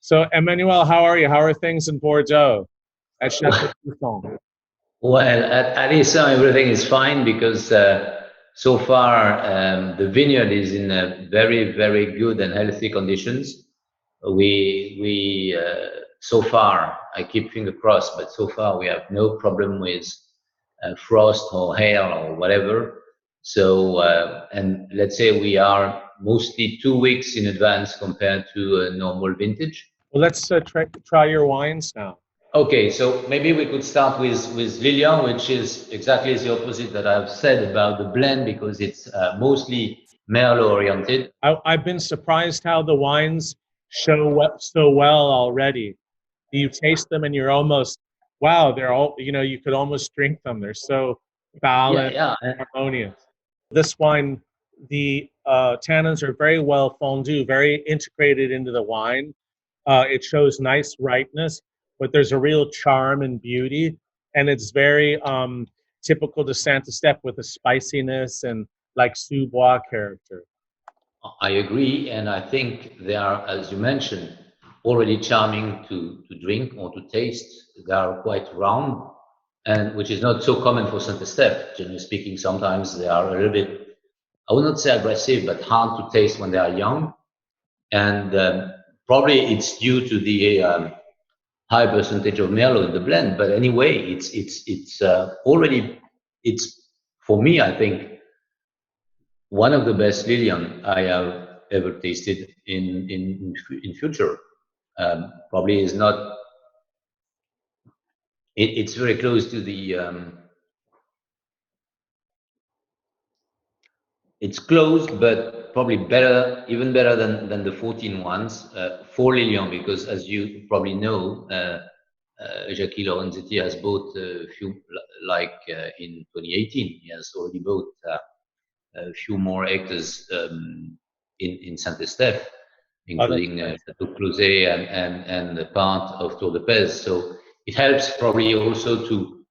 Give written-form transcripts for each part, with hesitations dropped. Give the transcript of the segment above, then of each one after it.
So, Emmanuel, how are you? How are things in Bordeaux at Chateau Toussaint? Well, at Issa, everything is fine because so far the vineyard is in very, very good and healthy conditions. We so far, I keep finger crossed, but so far we have no problem with frost or hail or whatever. So, and let's say we are mostly 2 weeks in advance compared to a normal vintage. Well, let's try your wines now. Okay, so maybe we could start with Lilian, which is exactly the opposite that I've said about the blend because it's mostly Merlot oriented. I've been surprised how the wines show so well already. You taste them and you're almost, wow, they're all, you could almost drink them. They're so balanced, harmonious. This wine, the tannins are very well fondue, very integrated into the wine. It shows nice ripeness, but there's a real charm and beauty, and it's very typical to Saint-Estèphe with a spiciness and like sous-bois character. I agree, and I think they are, as you mentioned, already charming to drink or to taste. They are quite round, and which is not so common for Saint-Estèphe. Generally speaking, sometimes they are a little bit, I would not say aggressive, but hard to taste when they are young. And probably it's due to the high percentage of Merlot in the blend. But anyway, it's already, it's for me, I think, one of the best Lilian I have ever tasted in future. Probably is not. It's very close to the. It's close, but probably better, even better than the 14 ones for Lilian, because as you probably know, Jackie Lorenzetti has bought a few, like in 2018, he has already bought a few more hectares in Saint-Estèphe, including Chateau Cruse and the part of Tour de Pez. So it helps probably also to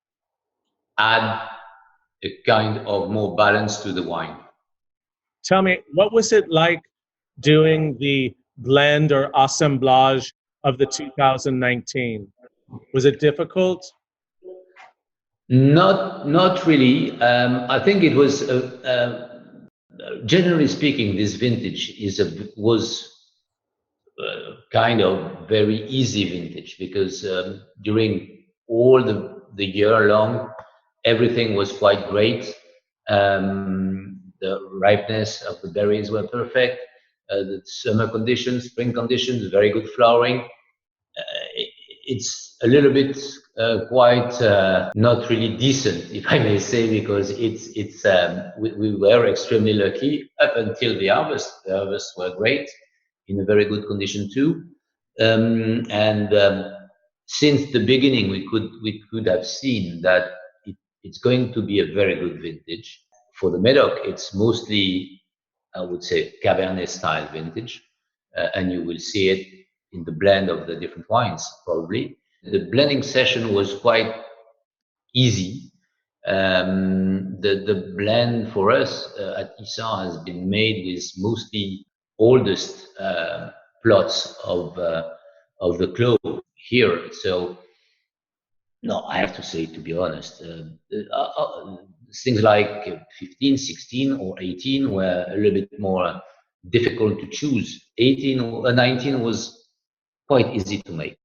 add a kind of more balance to the wine. Tell me, what was it like doing the blend or assemblage of the 2019? Was it difficult? Not really. I think it was, generally speaking, this vintage was kind of very easy vintage because during all the year long, everything was quite great. The ripeness of the berries were perfect. The summer conditions, spring conditions, very good flowering. It's a little bit quite not really decent, if I may say, because we were extremely lucky up until the harvest. The harvests were great, in a very good condition too, and since the beginning we could have seen that it's going to be a very good vintage. For the Medoc, it's mostly, I would say, Cabernet style vintage, and you will see it in the blend of the different wines, probably. The blending session was quite easy. The blend for us at Issa has been made with mostly oldest plots of the clove here. So, no, I have to say, to be honest, things like 15, 16 or 18 were a little bit more difficult to choose. 18 or 19 was quite easy to make.